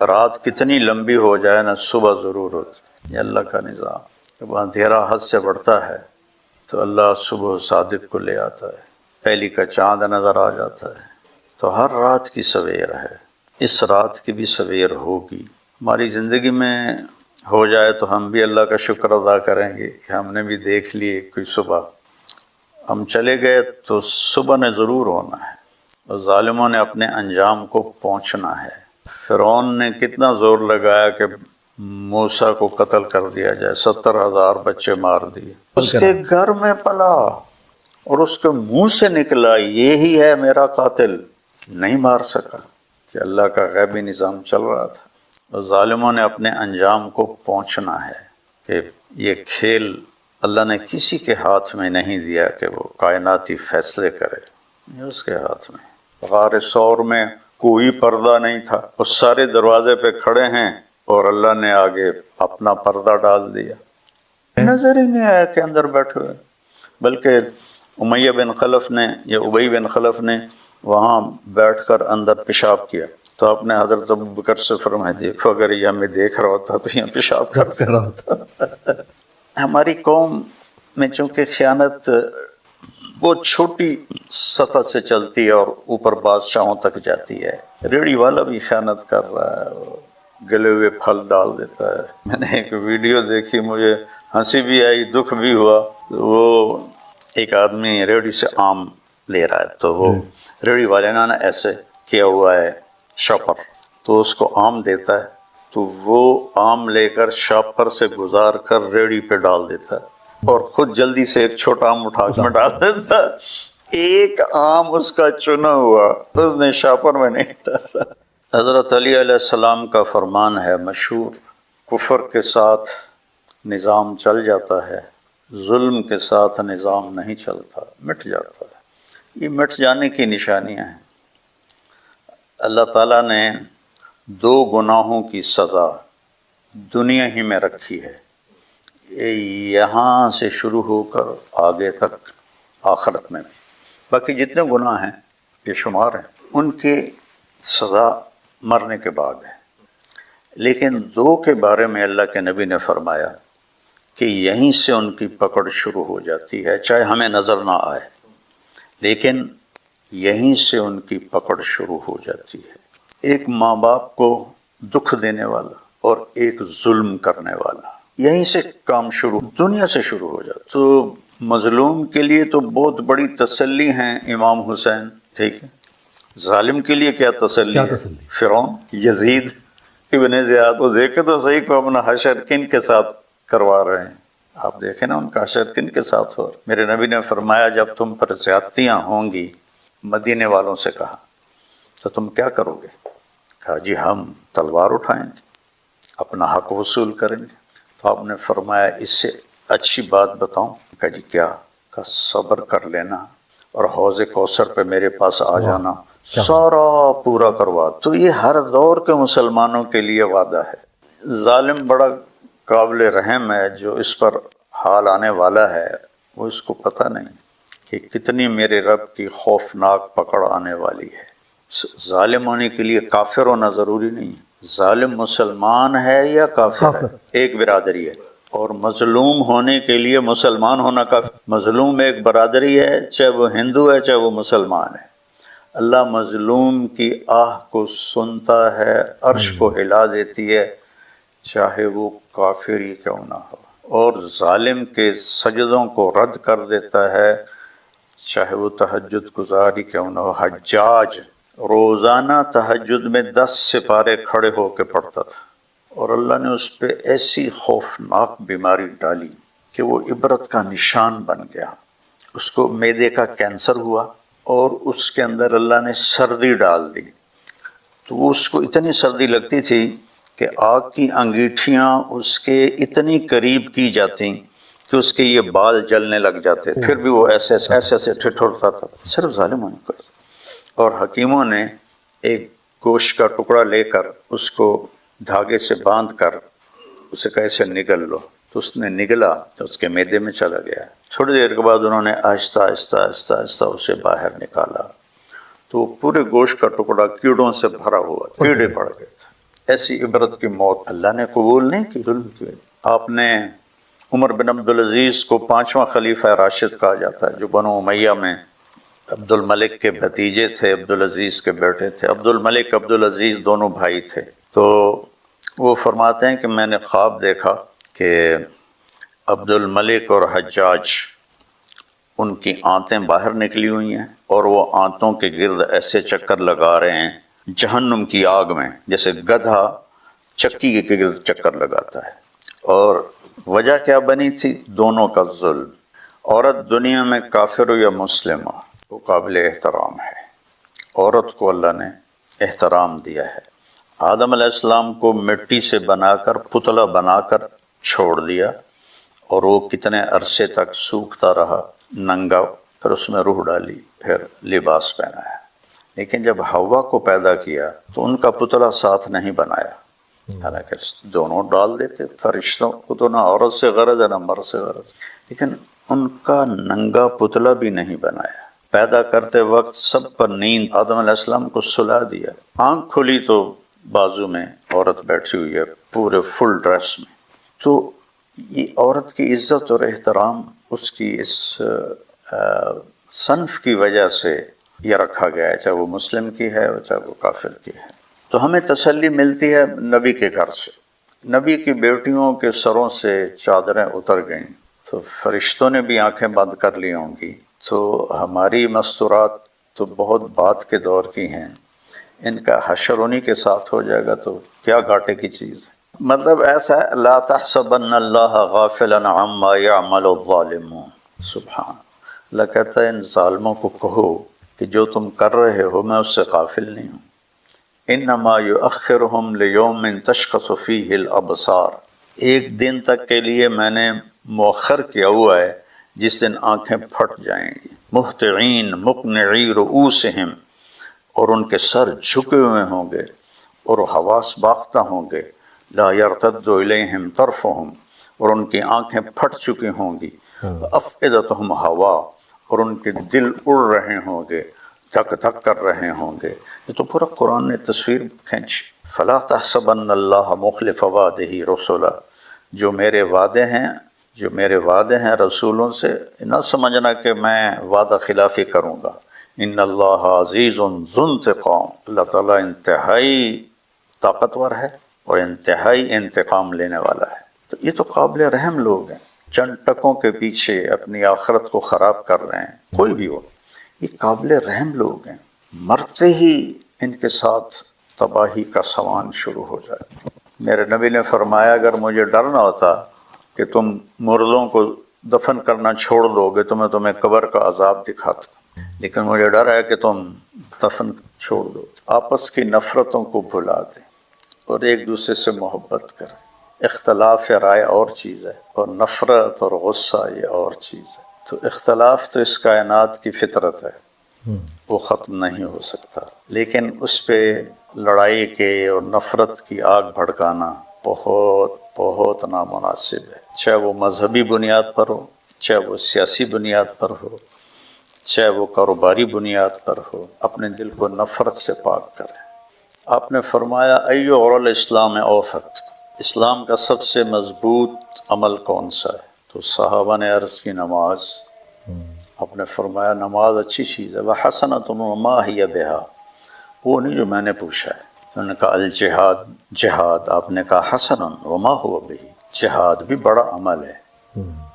رات کتنی لمبی ہو جائے نا صبح ضرور ہوتی، یہ اللہ کا نظام۔ جب اندھیرا حد سے بڑھتا ہے تو اللہ صبح صادق کو لے آتا ہے، پہلی کا چاند نظر آ جاتا ہے۔ تو ہر رات کی سویر ہے، اس رات کی بھی سویر ہوگی۔ ہماری زندگی میں ہو جائے تو ہم بھی اللہ کا شکر ادا کریں گے کہ ہم نے بھی دیکھ لی کوئی صبح۔ ہم چلے گئے تو صبح نے ضرور ہونا ہے، اور ظالموں نے اپنے انجام کو پہنچنا ہے۔ فرعون نے کتنا زور لگایا کہ موسیٰ کو قتل کر دیا جائے، 70,000 بچے مار دیے۔ اس کے گھر میں پلا اور اس کے منہ سے نکلا یہی ہے میرا قاتل، نہیں مار سکا کہ اللہ کا غیبی نظام چل رہا تھا۔ اور ظالموں نے اپنے انجام کو پہنچنا ہے کہ یہ کھیل اللہ نے کسی کے ہاتھ میں نہیں دیا کہ وہ کائناتی فیصلے کرے، یہ اس کے ہاتھ میں۔ غار ثور میں کوئی پردہ نہیں تھا، وہ سارے دروازے پہ کھڑے ہیں اور اللہ نے آگے اپنا پردہ ڈال دیا، نظر ہی نہیں آیا کہ اندر بیٹھے ہوئے۔ بلکہ امیہ بن خلف نے یا ابی بن خلف نے وہاں بیٹھ کر اندر پیشاب کیا، تو آپ نے حضرت ابوبکر سے فرمایا دیکھو اگر یہ ہمیں دیکھ رہا ہوتا تو یہاں پیشاب کر رہا ہوتا۔ ہماری قوم میں چونکہ خیانت بہت چھوٹی سطح سے چلتی ہے اور اوپر بادشاہوں تک جاتی ہے، ریڑھی والا بھی خیانت کر رہا ہے، گلے ہوئے پھل ڈال دیتا ہے۔ میں نے ایک ویڈیو دیکھی، مجھے ہنسی بھی آئی دکھ بھی ہوا۔ وہ ایک آدمی ریڑھی سے آم لے رہا ہے، تو وہ ریڑھی والے نے ایسے کیا ہوا ہے شاپر، تو اس کو آم دیتا ہے تو وہ آم لے کر شاپر سے گزار کر ریڑھی پہ ڈال دیتا ہے اور خود جلدی سے ایک چھوٹا آم اٹھا کے ڈال دیتا ہے۔ ایک آم اس کا چنا ہوا، اس نے شاپر میں نہیں ڈالا۔ حضرت علی علیہ السلام کا فرمان ہے مشہور، کفر کے ساتھ نظام چل جاتا ہے، ظلم کے ساتھ نظام نہیں چلتا، مٹ جاتا ہے۔ یہ مٹ جانے کی نشانیاں ہیں۔ اللہ تعالیٰ نے 2 گناہوں کی سزا دنیا ہی میں رکھی ہے، یہاں سے شروع ہو کر آگے تک آخرت میں بھی۔ باقی جتنے گناہ ہیں یہ شمار ہیں، ان کی سزا مرنے کے بعد ہے۔ لیکن 2 کے بارے میں اللہ کے نبی نے فرمایا کہ یہیں سے ان کی پکڑ شروع ہو جاتی ہے، چاہے ہمیں نظر نہ آئے، لیکن یہیں سے ان کی پکڑ شروع ہو جاتی ہے۔ ایک ماں باپ کو دکھ دینے والا اور ایک ظلم کرنے والا، یہیں سے کام شروع، دنیا سے شروع ہو جاتا۔ تو مظلوم کے لیے تو بہت بڑی تسلی ہیں امام حسین، ٹھیک ہے، ظالم کے لیے کیا تسلی ہے؟ فرعون، یزید ابن زیاد، وہ دیکھے تو صحیح کو اپنا حشر کن کے ساتھ کروا رہے ہیں، آپ دیکھیں نا ان کا حشر کن کے ساتھ ہو۔ میرے نبی نے فرمایا جب تم پر زیادتیاں ہوں گی، مدینے والوں سے کہا تو تم کیا کرو گے؟ کہا جی ہم تلوار اٹھائیں گے، اپنا حق وصول کریں گے۔ تو آپ نے فرمایا اس سے اچھی بات بتاؤں؟ کہا جی کیا؟ کہا صبر کر لینا اور حوض کوثر پہ میرے پاس آ جانا، سارا پورا کروا۔ تو یہ ہر دور کے مسلمانوں کے لیے وعدہ ہے۔ ظالم بڑا قابل رحم ہے، جو اس پر حال آنے والا ہے وہ اس کو پتہ نہیں کہ کتنی میرے رب کی خوفناک پکڑ آنے والی ہے۔ ظالم ہونے کے لیے کافر ہونا ضروری نہیں ہے، ظالم مسلمان ہے یا کافر ہے، ایک برادری ہے۔ اور مظلوم ہونے کے لیے مسلمان ہونا کافی، مظلوم ایک برادری ہے، چاہے وہ ہندو ہے چاہے وہ مسلمان ہے۔ اللہ مظلوم کی آہ کو سنتا ہے، عرش کو ہلا دیتی ہے، چاہے وہ کافر ہی کیوں نہ ہو، اور ظالم کے سجدوں کو رد کر دیتا ہے، چاہے وہ تہجد گزار ہی کیوں نہ ہو۔ حجاج روزانہ تہجد میں 10 سپارے کھڑے ہو کے پڑھتا تھا، اور اللہ نے اس پہ ایسی خوفناک بیماری ڈالی کہ وہ عبرت کا نشان بن گیا۔ اس کو معدے کا کینسر ہوا اور اس کے اندر اللہ نے سردی ڈال دی، تو اس کو اتنی سردی لگتی تھی کہ آگ کی انگیٹھیاں اس کے اتنی قریب کی جاتی کہ اس کے یہ بال جلنے لگ جاتے، پھر بھی وہ ایسے ایسے ٹھٹھرتا تھا، صرف ظالم ہونے کو۔ اور حکیموں نے ایک گوشت کا ٹکڑا لے کر اس کو دھاگے سے باندھ کر اسے کیسے نگل لو، تو اس نے نگلا تو اس کے معدے میں چلا گیا۔ تھوڑی دیر کے بعد انہوں نے آہستہ آہستہ آہستہ آہستہ اسے باہر نکالا، تو پورے گوشت کا ٹکڑا کیڑوں سے بھرا ہوا، کیڑے پڑ گئے تھے۔ ایسی عبرت کی موت اللہ نے قبول نہیں کی، ظلم کی۔ آپ نے عمر بن عبدالعزیز کو 5واں خلیفہ راشد کہا جاتا ہے، جو بنو امیہ میں عبد الملک کے بھتیجے تھے، عبدالعزیز کے بیٹے تھے۔ عبد الملک عبدالعزیز دونوں بھائی تھے۔ تو وہ فرماتے ہیں کہ میں نے خواب دیکھا کہ عبد الملک اور حجاج، ان کی آنتیں باہر نکلی ہوئی ہیں اور وہ آنتوں کے گرد ایسے چکر لگا رہے ہیں جہنم کی آگ میں، جیسے گدھا چکی کے گرد چکر لگاتا ہے۔ اور وجہ کیا بنی تھی؟ دونوں کا ظلم۔ عورت دنیا میں کافر ہو یا مسلم ہو، وہ قابل احترام ہے۔ عورت کو اللہ نے احترام دیا ہے۔ آدم علیہ السلام کو مٹی سے بنا کر، پتلا بنا کر چھوڑ دیا، اور وہ کتنے عرصے تک سوکھتا رہا ننگا، پھر اس میں روح ڈالی، پھر لباس پہنا ہے۔ لیکن جب حوا کو پیدا کیا تو ان کا پتلا ساتھ نہیں بنایا، حالانکہ دونوں ڈال دیتے۔ فرشتوں کو تو نہ عورت سے غرض ہے نہ مرد سے غرض، لیکن ان کا ننگا پتلا بھی نہیں بنایا۔ پیدا کرتے وقت سب پر نیند، آدم علیہ السلام کو سلا دیا، آنکھ کھلی تو بازو میں عورت بیٹھی ہوئی ہے پورے فل ڈریس میں۔ تو یہ عورت کی عزت اور احترام اس کی اس صنف کی وجہ سے یہ رکھا گیا ہے، چاہے وہ مسلم کی ہے اور چاہے وہ کافر کی ہے۔ تو ہمیں تسلی ملتی ہے نبی کے گھر سے۔ نبی کی بیٹیوں کے سروں سے چادریں اتر گئیں تو فرشتوں نے بھی آنکھیں بند کر لی ہوں گی، تو ہماری مستورات تو بہت بعد کے دور کی ہیں، ان کا حشر انہی کے ساتھ ہو جائے گا، تو کیا گھاٹے کی چیز ہے۔ مطلب ایسا ہے، لا تحسبن اللہ غافلا عما یعمل الظالمون، سبحان اللہ کہتا ہے ان ظالموں کو کہو کہ جو تم کر رہے ہو میں اس سے غافل نہیں ہوں۔ انما یؤخرہم لیوم تشخص فیہ الابصار، ایک دن تک کے لیے میں نے مؤخر کیا ہوا ہے جس دن آنکھیں پھٹ جائیں گی۔ مہطعین مقنعی رؤوسہم، اور ان کے سر جھکے ہوئے ہوں گے اور حواس باختہ ہوں گے۔ لا یرتد الیہم طرفہم، اور ان کی آنکھیں پھٹ چکی ہوں گی۔ افئدتہم ہوا، اور ان کے دل اڑ رہے ہوں گے، دھک دھک کر رہے ہوں گے۔ یہ تو پورا قرآن نے تصویر کھینچی۔ فلا تحسبن اللہ مخلف وعدہ رسلا، جو میرے وعدے ہیں رسولوں سے نہ سمجھنا کہ میں وعدہ خلافی کروں گا۔ ان اللہ عزیز ذو انتقام، اللہ تعالیٰ انتہائی طاقتور ہے اور انتہائی انتقام لینے والا ہے۔ تو یہ تو قابل رحم لوگ ہیں، چند ٹکوں کے پیچھے اپنی آخرت کو خراب کر رہے ہیں، کوئی بھی ہو، یہ قابل رحم لوگ ہیں۔ مرتے ہی ان کے ساتھ تباہی کا سامان شروع ہو جائے۔ میرے نبی نے فرمایا اگر مجھے ڈر نہ ہوتا کہ تم مردوں کو دفن کرنا چھوڑ دو گے تو میں تمہیں قبر کا عذاب دکھاتا، لیکن مجھے ڈر ہے کہ تم دفن چھوڑ دو۔ آپس کی نفرتوں کو بھلا دیں اور ایک دوسرے سے محبت کریں۔ اختلاف رائے اور چیز ہے، اور نفرت اور غصہ یہ اور چیز ہے۔ تو اختلاف تو اس کائنات کی فطرت ہے، وہ ختم نہیں ہو سکتا، لیکن اس پہ لڑائی کے اور نفرت کی آگ بھڑکانا بہت بہت نامناسب ہے، چاہے وہ مذہبی بنیاد پر ہو، چاہے وہ سیاسی بنیاد پر ہو، چاہے وہ کاروباری بنیاد پر ہو۔ اپنے دل کو نفرت سے پاک کریں۔ آپ نے فرمایا ایو اور الاسلام اوثق، اسلام کا سب سے مضبوط عمل کون سا ہے؟ تو صحابہ نے عرض کی نماز۔ آپ نے فرمایا نماز اچھی چیز ہے، وحسنۃ وما ہی بہا، وہ نہیں جو میں نے پوچھا ہے۔ انہوں نے کہا الجہاد، جہاد۔ آپ نے کہا حسن وما ہوا بہی، جہاد بھی بڑا عمل ہے،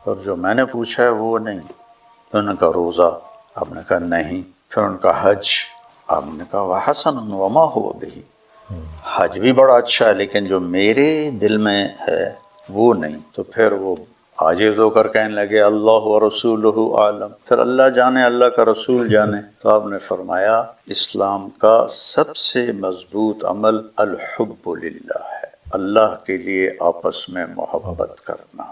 اور جو میں نے پوچھا ہے وہ نہیں۔ انہوں نے کہا روزہ۔ آپ نے کہا نہیں۔ پھر ان کا حج۔ آپ نے کہا وحسن وما ہوا بہی، حج بھی بڑا اچھا ہے لیکن جو میرے دل میں ہے وہ نہیں۔ تو پھر وہ عاجز ہو کر کہنے لگے اللہ ورسولہ عالم، پھر اللہ جانے، اللہ کا رسول جانے۔ تو آپ نے فرمایا اسلام کا سب سے مضبوط عمل الحب للہ ہے، اللہ کے لیے آپس میں محبت کرنا۔